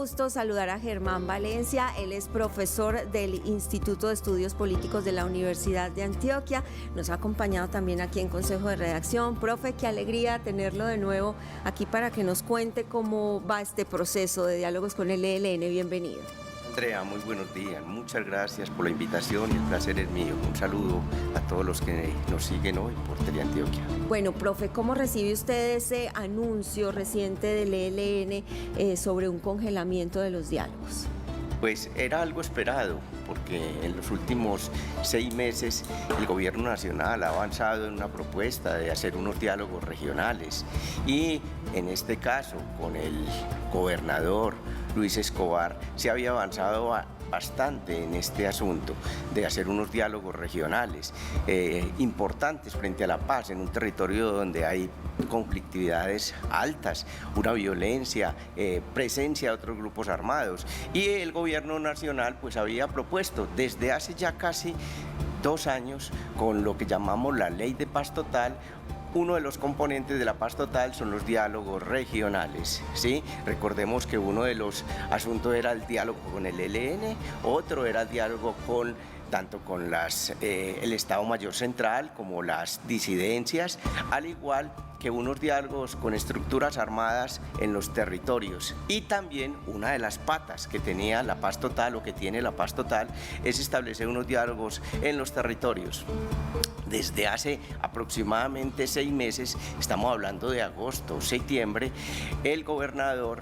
gusto saludar a Germán Valencia. Él es profesor del Instituto de Estudios Políticos de la Universidad de Antioquia. Nos ha acompañado también aquí en Consejo de Redacción. Profe, qué alegría tenerlo de nuevo aquí para que nos cuente cómo va este proceso de diálogos con el ELN. Bienvenido. Andrea, muy buenos días. Muchas gracias por la invitación y el placer es mío. Un saludo a todos los que nos siguen hoy por Teleantioquia. Bueno, profe, ¿cómo recibe usted ese anuncio reciente del ELN sobre un congelamiento de los diálogos? Pues era algo esperado, porque en los últimos 6 meses el gobierno nacional ha avanzado en una propuesta de hacer unos diálogos regionales y en este caso con el gobernador Luis Escobar se había avanzado bastante en este asunto de hacer unos diálogos regionales importantes frente a la paz en un territorio donde hay conflictividades altas, una violencia, presencia de otros grupos armados, y el gobierno nacional pues había propuesto desde hace ya casi 2 años con lo que llamamos la Ley de Paz Total. Uno de los componentes de la paz total son los diálogos regionales, ¿sí? Recordemos que uno de los asuntos era el diálogo con el ELN, otro era el diálogo tanto con el Estado Mayor Central como las disidencias, al igual que unos diálogos con estructuras armadas en los territorios. Y también una de las patas que tenía la paz total o que tiene la paz total es establecer unos diálogos en los territorios. Desde hace aproximadamente 6 meses, estamos hablando de agosto, septiembre, el gobernador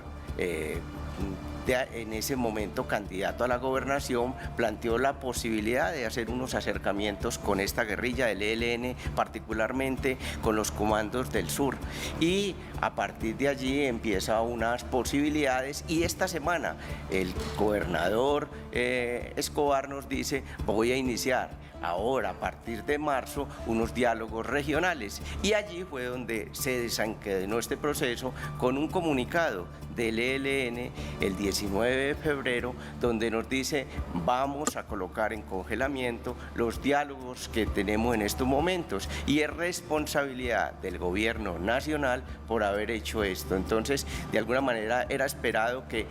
en ese momento candidato a la gobernación, planteó la posibilidad de hacer unos acercamientos con esta guerrilla del ELN, particularmente con los comandos del sur. Y a partir de allí empiezan unas posibilidades y esta semana el gobernador Escobar nos dice: voy a iniciar ahora, a partir de marzo, unos diálogos regionales. Y allí fue donde se desencadenó este proceso con un comunicado del ELN el 19 de febrero, donde nos dice: vamos a colocar en congelamiento los diálogos que tenemos en estos momentos, y es responsabilidad del gobierno nacional por haber hecho esto. Entonces, de alguna manera era esperado que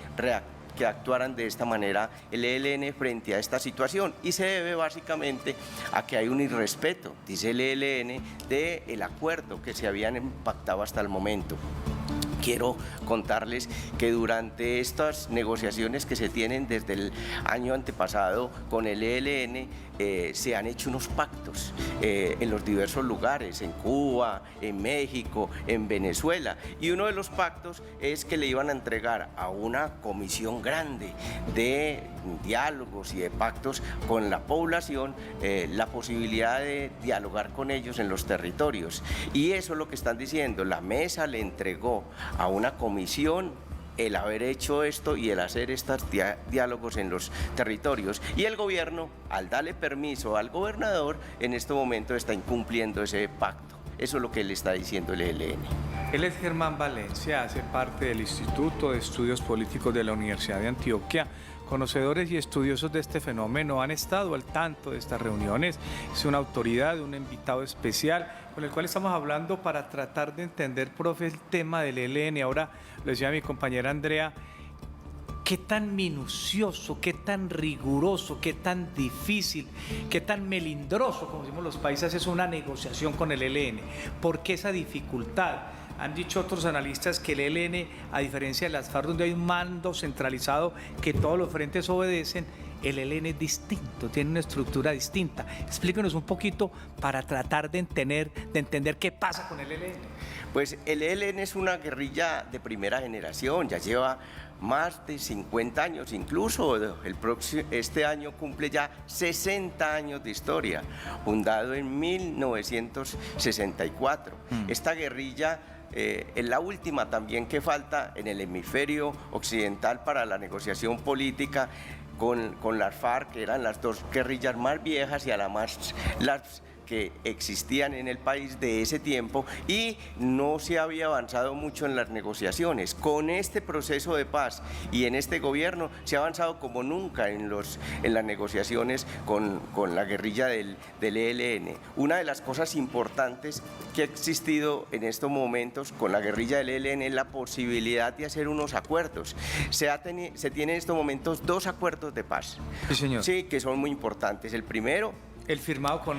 actuaran de esta manera el ELN frente a esta situación, y se debe básicamente a que hay un irrespeto, dice el ELN, del acuerdo que se habían pactado hasta el momento. Quiero contarles que durante estas negociaciones que se tienen desde el año antepasado con el ELN, se han hecho unos pactos en los diversos lugares, en Cuba, en México, en Venezuela, y uno de los pactos es que le iban a entregar a una comisión grande de diálogos y de pactos con la población la posibilidad de dialogar con ellos en los territorios, y eso es lo que están diciendo. La mesa le entregó a una comisión el haber hecho esto y el hacer estos diálogos en los territorios, y el gobierno, al darle permiso al gobernador, en este momento está incumpliendo ese pacto. Eso es lo que le está diciendo el ELN. Él es Germán Valencia, hace parte del Instituto de Estudios Políticos de la Universidad de Antioquia. Conocedores y estudiosos de este fenómeno han estado al tanto de estas reuniones. Es una autoridad, un invitado especial con el cual estamos hablando para tratar de entender, profe, el tema del ELN. Ahora, lo decía mi compañera Andrea, qué tan minucioso, qué tan riguroso, qué tan difícil, qué tan melindroso, como decimos los países, es una negociación con el ELN. ¿Por qué esa dificultad? Han dicho otros analistas que el ELN, a diferencia de las FARC, donde hay un mando centralizado que todos los frentes obedecen, el ELN es distinto, tiene una estructura distinta. Explíquenos un poquito para tratar de entender qué pasa con el ELN. Pues el ELN es una guerrilla de primera generación, ya lleva más de 50 años, incluso este año cumple ya 60 años de historia, fundado en 1964. Esta guerrilla es la última también que falta en el hemisferio occidental para la negociación política con las FARC, que eran las 2 guerrillas más viejas y además las que existían en el país de ese tiempo y no se había avanzado mucho en las negociaciones. Con este proceso de paz y en este gobierno se ha avanzado como nunca en las negociaciones con la guerrilla del ELN. Una de las cosas importantes que ha existido en estos momentos con la guerrilla del ELN es la posibilidad de hacer unos acuerdos. Se tienen en estos momentos 2 acuerdos de paz. Sí, señor. Sí, que son muy importantes. El primero... El firmado con...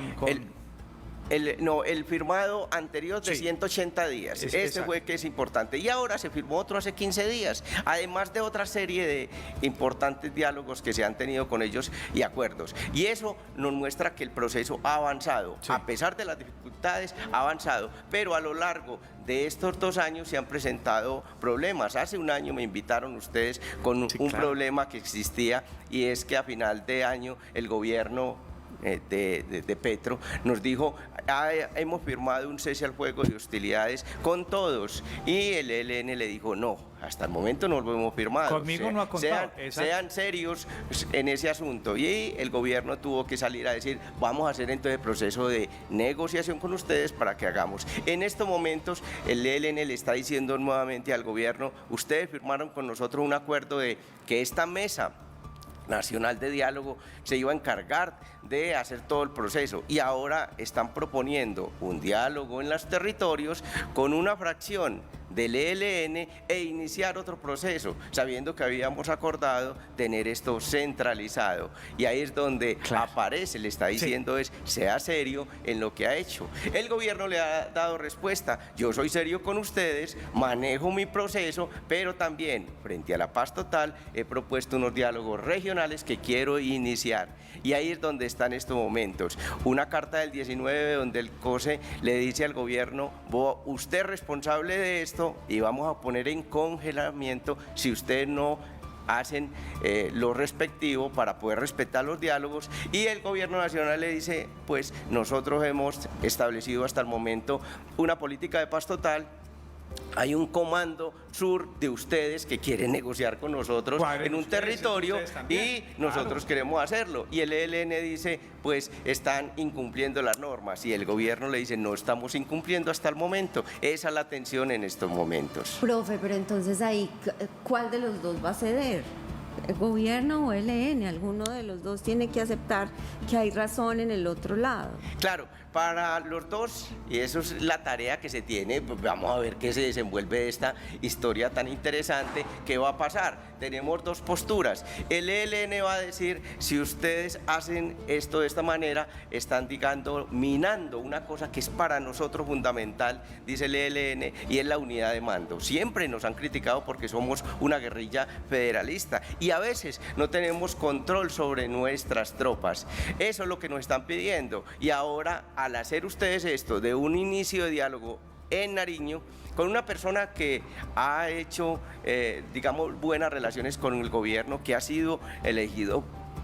El firmado anterior de 180 días, exacto. fue que es importante. Y ahora se firmó otro hace 15 días, además de otra serie de importantes diálogos que se han tenido con ellos y acuerdos. Y eso nos muestra que el proceso ha avanzado, a pesar de las dificultades, ha avanzado. Pero a lo largo de estos 2 años se han presentado problemas. Hace un año me invitaron ustedes con un problema que existía, y es que a final de año el gobierno de Petro nos dijo: hemos firmado un cese al fuego de hostilidades con todos, y el ELN le dijo: no, hasta el momento no lo hemos firmado. Conmigo no ha contado. Sean serios en ese asunto. Y el gobierno tuvo que salir a decir: vamos a hacer entonces el proceso de negociación con ustedes para que hagamos. En estos momentos el ELN le está diciendo nuevamente al gobierno: ustedes firmaron con nosotros un acuerdo de que esta mesa nacional de diálogo se iba a encargar de hacer todo el proceso, y ahora están proponiendo un diálogo en los territorios con una fracción del ELN e iniciar otro proceso, sabiendo que habíamos acordado tener esto centralizado. Y ahí es donde aparece, le está diciendo sea serio en lo que ha hecho. El gobierno le ha dado respuesta: yo soy serio con ustedes, manejo mi proceso, pero también frente a la paz total he propuesto unos diálogos regionales que quiero iniciar. Y ahí es donde están estos momentos. Una carta del 19 donde el COSE le dice al gobierno: usted es responsable de esto y vamos a poner en congelamiento si ustedes no hacen lo respectivo para poder respetar los diálogos. Y el gobierno nacional le dice: pues nosotros hemos establecido hasta el momento una política de paz total. Hay un comando sur de ustedes que quiere negociar con nosotros en un territorio, y nosotros queremos hacerlo. Y el ELN dice: pues están incumpliendo las normas. Y el gobierno le dice: no estamos incumpliendo hasta el momento. Esa es la tensión en estos momentos. Profe, pero entonces ahí, ¿cuál de los dos va a ceder? ¿El gobierno o el ELN? Alguno de los dos tiene que aceptar que hay razón en el otro lado. Claro, para los dos, y eso es la tarea que se tiene. Pues vamos a ver qué se desenvuelve esta historia tan interesante. ¿Qué va a pasar? Tenemos 2 posturas. El ELN va a decir: si ustedes hacen esto de esta manera, están minando una cosa que es para nosotros fundamental, dice el ELN, y es la unidad de mando. Siempre nos han criticado porque somos una guerrilla federalista y a veces no tenemos control sobre nuestras tropas. Eso es lo que nos están pidiendo. Y ahora, al hacer ustedes esto de un inicio de diálogo en Nariño, con una persona que ha hecho, digamos, buenas relaciones con el gobierno, que ha sido elegido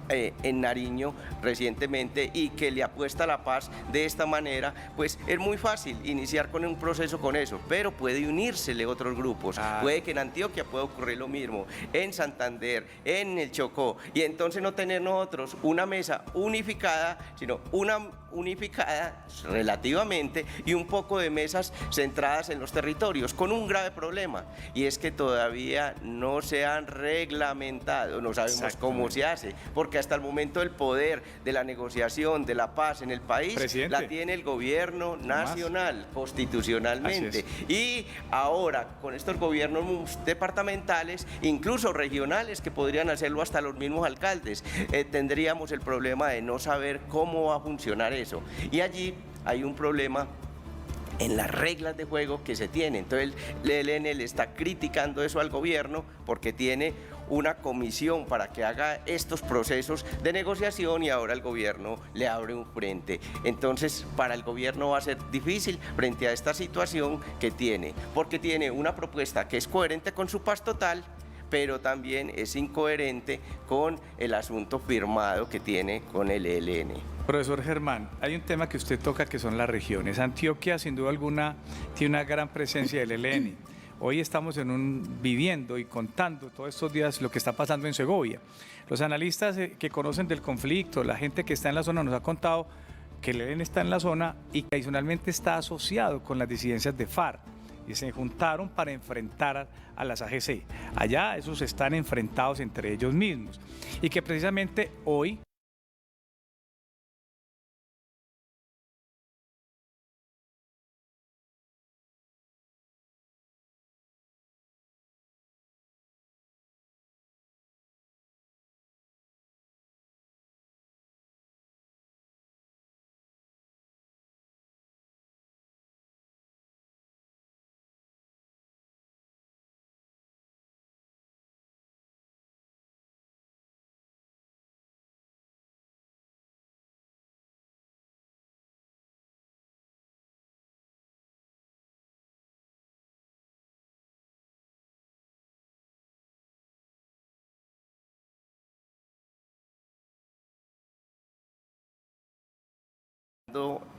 en Nariño recientemente y que le apuesta a la paz de esta manera, pues es muy fácil iniciar con un proceso con eso, pero puede unírsele otros grupos. Puede que en Antioquia pueda ocurrir lo mismo, en Santander, en el Chocó, y entonces no tener nosotros una mesa unificada, sino una unificada relativamente y un poco de mesas centradas en los territorios, con un grave problema, y es que todavía no se han reglamentado, no sabemos cómo se hace, porque hasta el momento el poder de la negociación, de la paz en el país, la tiene el gobierno nacional, constitucionalmente. Y ahora, con estos gobiernos departamentales, incluso regionales, que podrían hacerlo hasta los mismos alcaldes, tendríamos el problema de no saber cómo va a funcionar eso. Y allí hay un problema en las reglas de juego que se tienen. Entonces el ELN le está criticando eso al gobierno porque tiene una comisión para que haga estos procesos de negociación y ahora el gobierno le abre un frente. Entonces para el gobierno va a ser difícil frente a esta situación que tiene, porque tiene una propuesta que es coherente con su paz total, pero también es incoherente con el asunto firmado que tiene con el ELN. Profesor Germán, hay un tema que usted toca que son las regiones. Antioquia, sin duda alguna, tiene una gran presencia del ELN. Hoy estamos viviendo y contando todos estos días lo que está pasando en Segovia. Los analistas que conocen del conflicto, la gente que está en la zona nos ha contado que el ELN está en la zona y que adicionalmente está asociado con las disidencias de FARC y se juntaron para enfrentar a las AGC. Allá esos están enfrentados entre ellos mismos y que precisamente hoy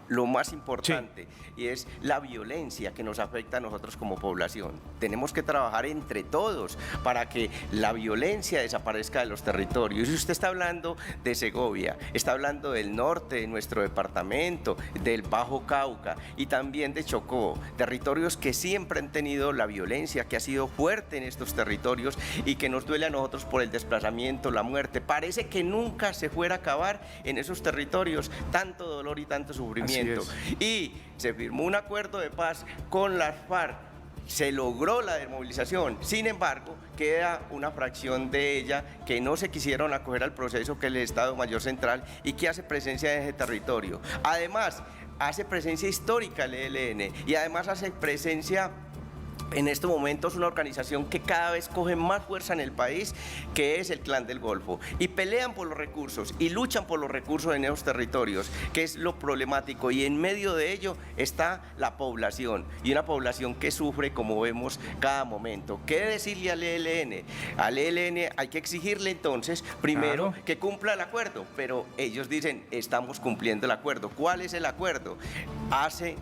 lo más importante, y es la violencia que nos afecta a nosotros como población. Tenemos que trabajar entre todos para que la violencia desaparezca de los territorios. Y usted está hablando de Segovia, está hablando del norte de nuestro departamento, del Bajo Cauca y también de Chocó, territorios que siempre han tenido la violencia, que ha sido fuerte en estos territorios y que nos duele a nosotros por el desplazamiento, la muerte. Parece que nunca se fuera a acabar en esos territorios tanto dolor y tanto sufrimiento. Y se firmó un acuerdo de paz con las FARC, se logró la desmovilización, sin embargo queda una fracción de ella que no se quisieron acoger al proceso, que es el Estado Mayor Central, y que hace presencia en ese territorio. Además hace presencia histórica el ELN y además hace presencia en estos momentos una organización que cada vez coge más fuerza en el país, que es el Clan del Golfo, y pelean por los recursos y luchan por los recursos en esos territorios, que es lo problemático, y en medio de ello está la población, y una población que sufre, como vemos, cada momento. ¿Qué decirle al ELN? Al ELN hay que exigirle entonces, primero, que cumpla el acuerdo, pero ellos dicen, estamos cumpliendo el acuerdo. ¿Cuál es el acuerdo? Hace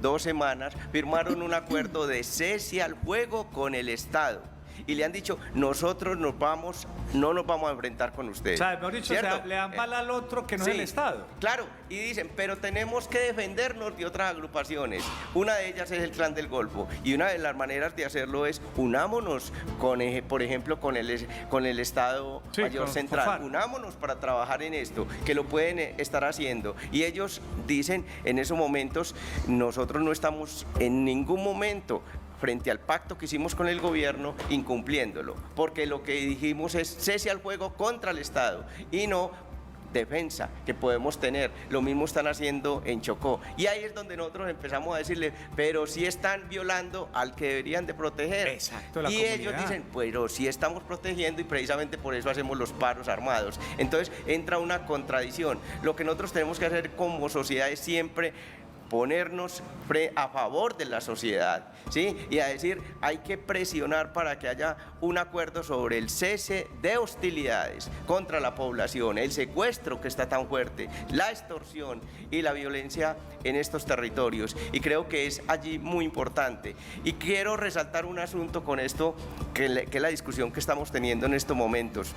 2 semanas firmaron un acuerdo de cese al fuego con el Estado y le han dicho, nosotros no nos vamos a enfrentar con ustedes. O sea, mejor dicho, le dan bala al otro que no es el Estado. Claro, y dicen, pero tenemos que defendernos de otras agrupaciones. Una de ellas es el Clan del Golfo, y una de las maneras de hacerlo es unámonos con, por ejemplo, con el Estado Mayor Central. Unámonos para trabajar en esto, que lo pueden estar haciendo. Y ellos dicen, en esos momentos, nosotros no estamos en ningún momento frente al pacto que hicimos con el gobierno, incumpliéndolo, porque lo que dijimos es cese al fuego contra el Estado y no defensa que podemos tener. Lo mismo están haciendo en Chocó, y ahí es donde nosotros empezamos a decirle, pero sí están violando al que deberían de proteger. Exacto, y ellos dicen, pero sí estamos protegiendo, y precisamente por eso hacemos los paros armados. Entonces entra una contradicción. Lo que nosotros tenemos que hacer como sociedad es siempre ponernos a favor de la sociedad, ¿sí? Y a decir, hay que presionar para que haya un acuerdo sobre el cese de hostilidades contra la población, el secuestro que está tan fuerte, la extorsión y la violencia en estos territorios. Y creo que es allí muy importante. Y quiero resaltar un asunto con esto, que es la discusión que estamos teniendo en estos momentos.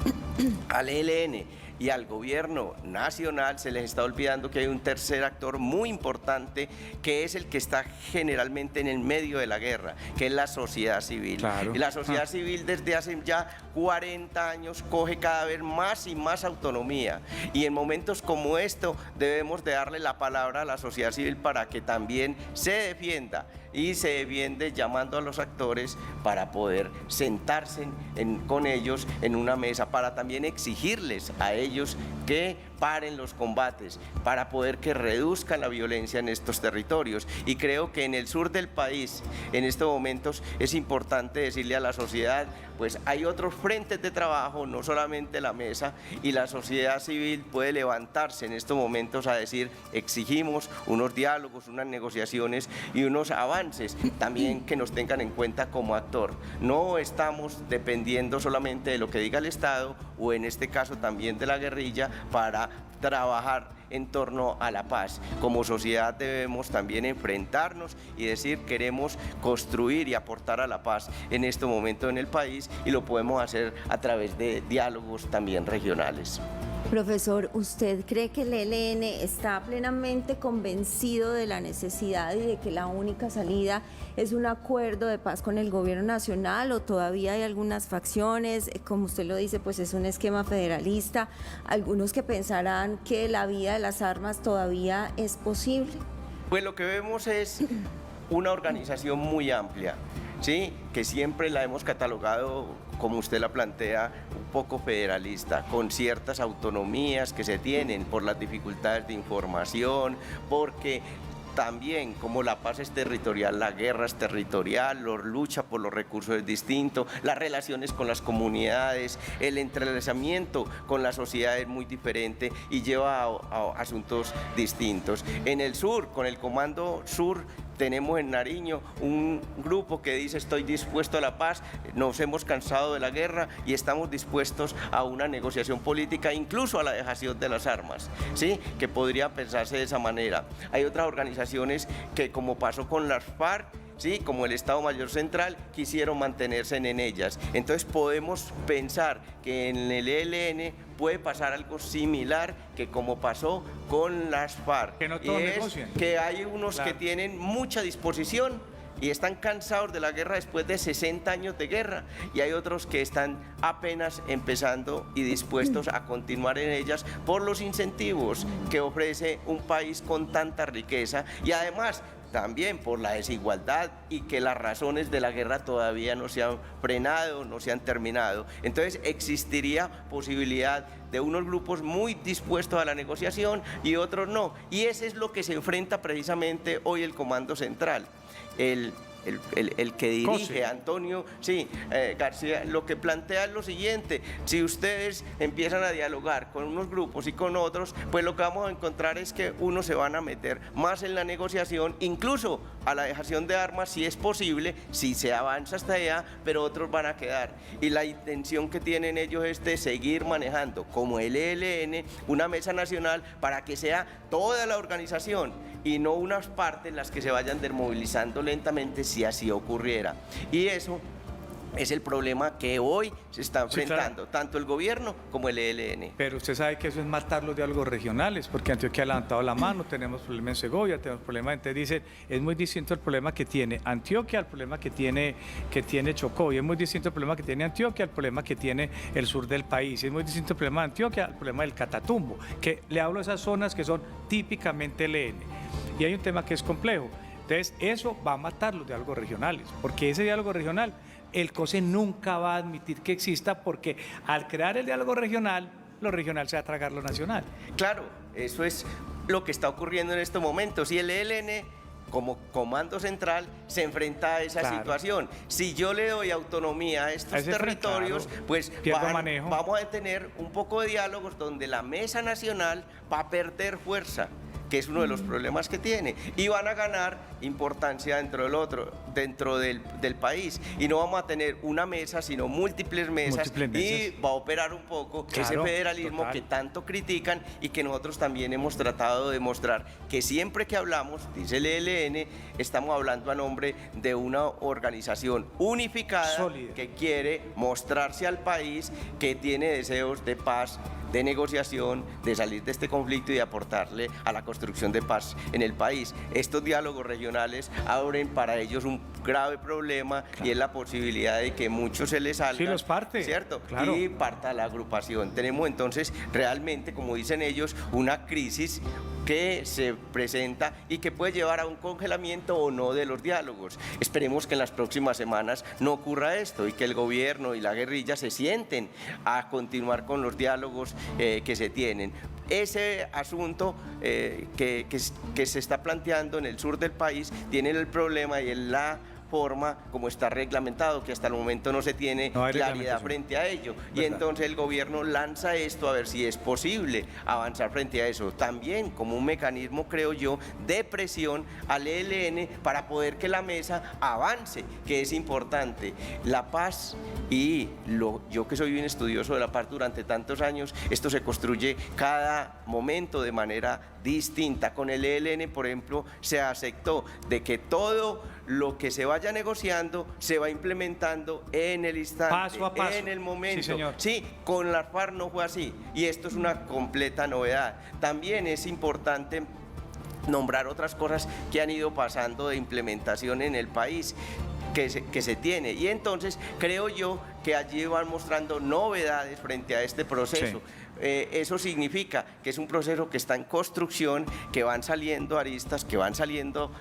Al ELN y al gobierno nacional se les está olvidando que hay un tercer actor muy importante, que es el que está generalmente en el medio de la guerra, que es la sociedad civil. Claro. Y la sociedad civil desde hace ya 40 años coge cada vez más y más autonomía, y en momentos como esto debemos de darle la palabra a la sociedad civil para que también se defienda, y se defiende llamando a los actores para poder sentarse con ellos en una mesa, para también exigirles a ellos que paren los combates, para poder que reduzcan la violencia en estos territorios. Y creo que en el sur del país, en estos momentos, es importante decirle a la sociedad, pues hay otros frentes de trabajo, no solamente la mesa, y la sociedad civil puede levantarse en estos momentos a decir, exigimos unos diálogos, unas negociaciones y unos avances, también que nos tengan en cuenta como actor. No estamos dependiendo solamente de lo que diga el Estado, o en este caso también de la guerrilla, para trabajar en torno a la paz. Como sociedad debemos también enfrentarnos y decir, queremos construir y aportar a la paz en este momento en el país, y lo podemos hacer a través de diálogos también regionales. Profesor, ¿usted cree que el ELN está plenamente convencido de la necesidad y de que la única salida es un acuerdo de paz con el gobierno nacional, o todavía hay algunas facciones, como usted lo dice, pues es un esquema federalista, algunos que pensarán que la vía de las armas todavía es posible? Pues lo que vemos es una organización muy amplia, ¿sí? Que siempre la hemos catalogado, como usted la plantea, un poco federalista, con ciertas autonomías que se tienen por las dificultades de información, porque también como la paz es territorial, la guerra es territorial, la lucha por los recursos es distinto, las relaciones con las comunidades, el entrelazamiento con la sociedad es muy diferente y lleva a asuntos distintos. En el sur, con el Comando Sur, tenemos en Nariño un grupo que dice: estoy dispuesto a la paz, nos hemos cansado de la guerra y estamos dispuestos a una negociación política, incluso a la dejación de las armas, ¿sí? Que podría pensarse de esa manera. Hay otras organizaciones que, como pasó con las FARC, ¿sí? Como el Estado Mayor Central, quisieron mantenerse en ellas. Entonces podemos pensar que en el ELN puede pasar algo similar que como pasó con las FARC. Que no todos negocian. Que hay unos que tienen mucha disposición y están cansados de la guerra después de 60 años de guerra, y hay otros que están apenas empezando y dispuestos a continuar en ellas por los incentivos que ofrece un país con tanta riqueza, y además también por la desigualdad y que las razones de la guerra todavía no se han frenado, no se han terminado. Entonces existiría posibilidad de unos grupos muy dispuestos a la negociación y otros no. Y ese es lo que se enfrenta precisamente hoy el Comando Central. El que dirige, Antonio García, lo que plantea es lo siguiente: si ustedes empiezan a dialogar con unos grupos y con otros, pues lo que vamos a encontrar es que unos se van a meter más en la negociación, incluso a la dejación de armas si es posible, si se avanza hasta allá, pero otros van a quedar. Y la intención que tienen ellos es de seguir manejando, como el ELN, una mesa nacional para que sea toda la organización y no unas partes las que se vayan desmovilizando lentamente si así ocurriera. Y eso es el problema que hoy se está enfrentando, tanto el gobierno como el ELN. Pero usted sabe que eso es matar los diálogos regionales, porque Antioquia ha levantado la mano, tenemos problemas en Segovia, tenemos problemas, entonces dicen, es muy distinto el problema que tiene Antioquia al problema que tiene Chocó, y es muy distinto el problema que tiene Antioquia al problema que tiene el sur del país, y es muy distinto el problema de Antioquia al problema del Catatumbo, que le hablo de esas zonas que son típicamente ELN. Y hay un tema que es complejo, entonces eso va a matar los diálogos regionales, porque ese diálogo regional el COSE nunca va a admitir que exista, porque al crear el diálogo regional, lo regional se va a tragar lo nacional. Claro, eso es lo que está ocurriendo en estos momentos, y el ELN como Comando Central se enfrenta a esa situación. Si yo le doy autonomía a estos territorios, pues vamos a tener un poco de diálogos donde la mesa nacional va a perder fuerza, que es uno de los problemas que tiene, y van a ganar importancia dentro del país, y no vamos a tener una mesa, sino múltiples mesas. Y va a operar un poco ese federalismo que tanto critican y que nosotros también hemos tratado de demostrar que siempre que hablamos, dice el ELN, estamos hablando a nombre de una organización unificada, sólida, que quiere mostrarse al país que tiene deseos de paz, de negociación, de salir de este conflicto y de aportarle a la construcción de paz en el país. Estos diálogos regionales abren para ellos un grave problema, y es la posibilidad de que muchos se les salgan, los parte, ¿cierto? Y parta la agrupación. Tenemos entonces realmente, como dicen ellos, una crisis que se presenta y que puede llevar a un congelamiento o no de los diálogos. Esperemos que en las próximas semanas no ocurra esto y que el gobierno y la guerrilla se sienten a continuar con los diálogos que se tienen. Ese asunto que se está planteando en el sur del país tiene el problema y en la forma como está reglamentado, que hasta el momento no se tiene claridad frente a ello. Y entonces el gobierno lanza esto a ver si es posible avanzar frente a eso. También como un mecanismo, creo yo, de presión al ELN para poder que la mesa avance, que es importante. La paz, y yo que soy un estudioso de la paz durante tantos años, esto se construye cada momento de manera distinta. Con el ELN, por ejemplo, se aceptó de que todo lo que se vaya negociando se va implementando en el instante, paso a paso, en el momento. Sí, señor. Sí, con las FARC no fue así, y esto es una completa novedad. También es importante nombrar otras cosas que han ido pasando de implementación en el país, que se tiene, y entonces creo yo que allí van mostrando novedades frente a este proceso. Sí. Eso significa que es un proceso que está en construcción, que van saliendo aristas, que van saliendo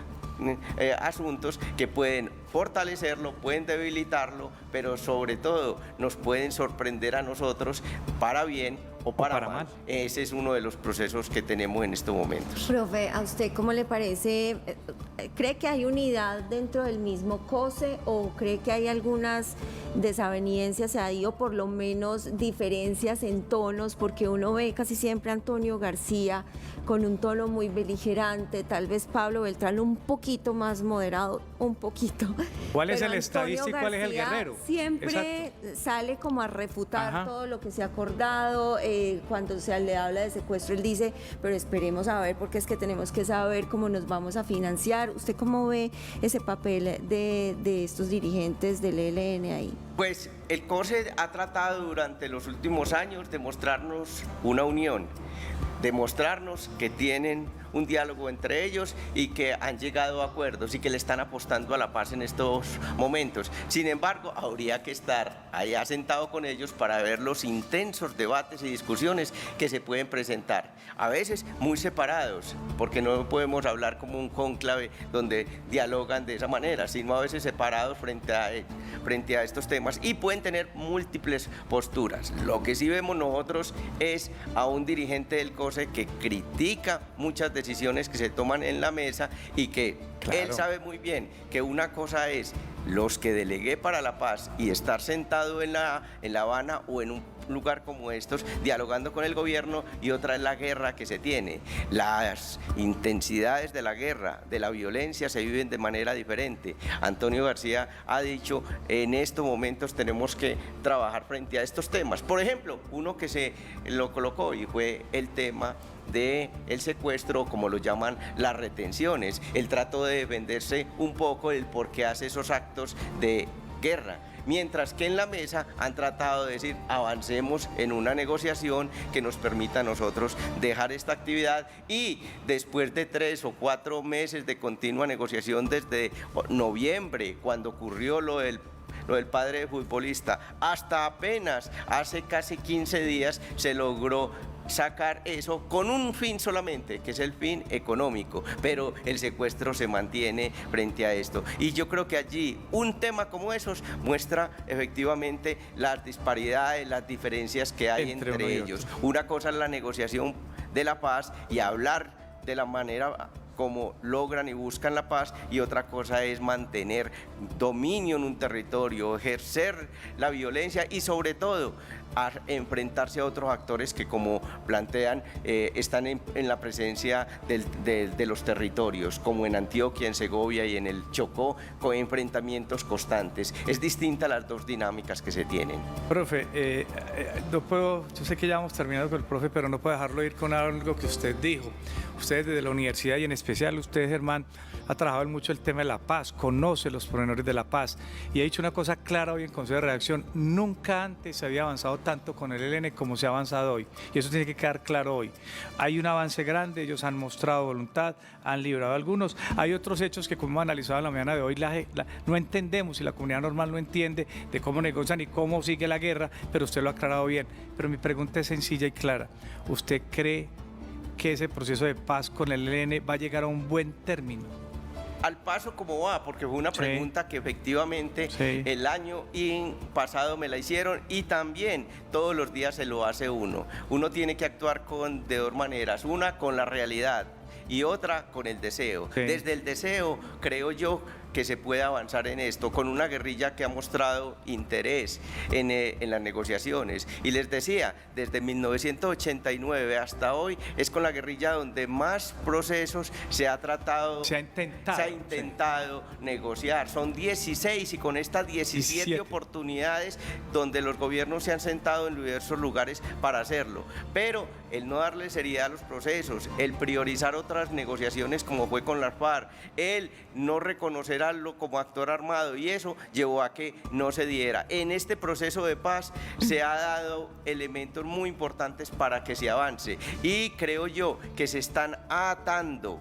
asuntos que pueden fortalecerlo, pueden debilitarlo, pero sobre todo nos pueden sorprender a nosotros para bien o para mal. Ese es uno de los procesos que tenemos en estos momentos. Profe, ¿a usted cómo le parece? ¿Cree que hay unidad dentro del mismo COSE o cree que hay algunas desavenencias ahí o por lo menos diferencias en tonos? Porque uno ve casi siempre a Antonio García con un tono muy beligerante, tal vez Pablo Beltrán un poquito más moderado, un poquito. ¿Cuál es Pero el estadista y cuál es el García guerrero? Siempre Exacto. sale como a refutar Ajá. todo lo que se ha acordado. Cuando se le habla de secuestro, él dice, pero esperemos a ver porque es que tenemos que saber cómo nos vamos a financiar. ¿Usted cómo ve ese papel de estos dirigentes del ELN ahí? Pues el COSE ha tratado durante los últimos años de mostrarnos una unión, de mostrarnos que tienen un diálogo entre ellos y que han llegado a acuerdos y que le están apostando a la paz en estos momentos. Sin embargo, habría que estar allá sentado con ellos para ver los intensos debates y discusiones que se pueden presentar, a veces muy separados, porque no podemos hablar como un cónclave donde dialogan de esa manera, sino a veces separados frente a estos temas, y pueden tener múltiples posturas. Lo que sí vemos nosotros es a un dirigente del COSE que critica muchas decisiones que se toman en la mesa y que claro, él sabe muy bien que una cosa es los que delegué para la paz y estar sentado en La Habana o en un lugar como estos dialogando con el gobierno, y otra es la guerra que se tiene. Las intensidades de la guerra, de la violencia, se viven de manera diferente. Antonio García ha dicho, en estos momentos tenemos que trabajar frente a estos temas. Por ejemplo, uno que se lo colocó y fue el tema del secuestro, como lo llaman las retenciones. Él trató de defenderse un poco del por qué hace esos actos de guerra, mientras que en la mesa han tratado de decir, avancemos en una negociación que nos permita a nosotros dejar esta actividad, y después de 3 o 4 meses de continua negociación desde noviembre, cuando ocurrió lo del padre futbolista, hasta apenas hace casi 15 días se logró sacar eso con un fin solamente, que es el fin económico, pero el secuestro se mantiene frente a esto. Y yo creo que allí un tema como esos muestra efectivamente las disparidades, las diferencias que hay entre ellos. Una cosa es la negociación de la paz y hablar de la manera como logran y buscan la paz, y otra cosa es mantener dominio en un territorio, ejercer la violencia y sobre todo a enfrentarse a otros actores que, como plantean, están en la presencia de los territorios, como en Antioquia, en Segovia y en el Chocó, con enfrentamientos constantes. Es distinta las dos dinámicas que se tienen. Profe, no puedo, yo sé que ya vamos terminando con el profe, pero no puedo dejarlo ir con algo que usted dijo. Ustedes desde la universidad, y en especial usted, Germán, ha trabajado mucho el tema de la paz, conoce los pormenores de la paz, y ha dicho una cosa clara hoy en Consejo de Redacción: nunca antes se había avanzado tanto con el ELN como se ha avanzado hoy, y eso tiene que quedar claro hoy. Hay un avance grande, ellos han mostrado voluntad, han librado algunos, hay otros hechos que, como hemos analizado en la mañana de hoy, no entendemos, y la comunidad normal no entiende de cómo negocian y cómo sigue la guerra, pero usted lo ha aclarado bien. Pero mi pregunta es sencilla y clara: ¿usted cree que ese proceso de paz con el ELN va a llegar a un buen término? Al paso como va, porque fue una pregunta que efectivamente el año pasado me la hicieron, y también todos los días se lo hace uno. Uno tiene que actuar de dos maneras: una con la realidad y otra con el deseo. Desde el deseo creo yo que se puede avanzar en esto, con una guerrilla que ha mostrado interés en las negociaciones. Y les decía, desde 1989 hasta hoy es con la guerrilla donde más procesos se ha tratado, se ha intentado negociar. Son 16, y con estas 17 oportunidades donde los gobiernos se han sentado en diversos lugares para hacerlo. Pero el no darle seriedad a los procesos, el priorizar otras unas negociaciones como fue con las FARC, él no reconocerlo como actor armado y eso llevó a que no se diera. En este proceso de paz se ha dado elementos muy importantes para que se avance y creo yo que se están atando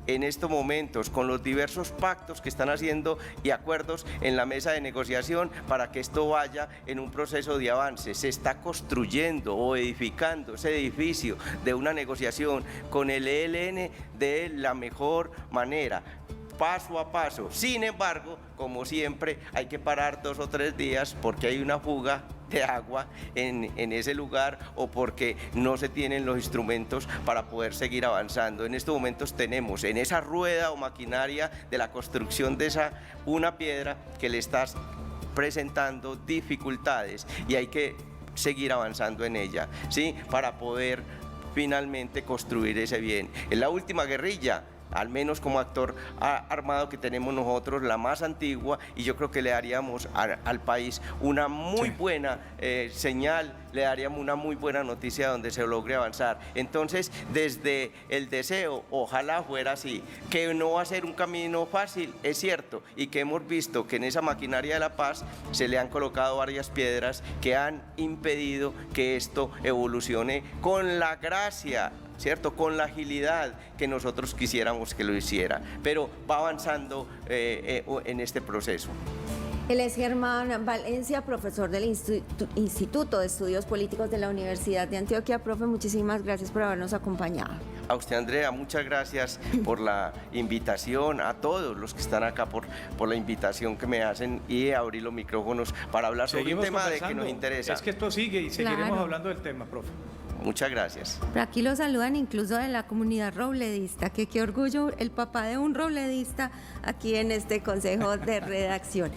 en estos momentos con los diversos pactos que están haciendo y acuerdos en la mesa de negociación para que esto vaya en un proceso de avance. Se está construyendo o edificando ese edificio de una negociación con el ELN de la mejor manera, paso a paso. Sin embargo, como siempre, hay que parar 2 o 3 días porque hay una fuga de agua en ese lugar o porque no se tienen los instrumentos para poder seguir avanzando. En estos momentos tenemos en esa rueda o maquinaria de la construcción de una piedra que le está presentando dificultades y hay que seguir avanzando en ella, ¿sí? Para poder finalmente construir ese bien. En la última guerrilla, al menos como actor armado que tenemos nosotros, la más antigua, y yo creo que le daríamos al país una muy buena señal, le daríamos una muy buena noticia donde se logre avanzar. Entonces, desde el deseo, ojalá fuera así, que no va a ser un camino fácil, es cierto, y que hemos visto que en esa maquinaria de la paz se le han colocado varias piedras que han impedido que esto evolucione con la gracia, ¿cierto?, con la agilidad que nosotros quisiéramos que lo hiciera, pero va avanzando en este proceso. Él es Germán Valencia, profesor del Instituto de Estudios Políticos de la Universidad de Antioquia. Profe, muchísimas gracias por habernos acompañado. A usted, Andrea, muchas gracias por la invitación, a todos los que están acá por la invitación que me hacen y abrir los micrófonos para hablar sobre un tema de que nos interesa. Es que esto sigue y seguiremos hablando del tema, profe. Muchas gracias. Por aquí lo saludan incluso de la comunidad robledista, que qué orgullo el papá de un robledista aquí en este consejo de redacción.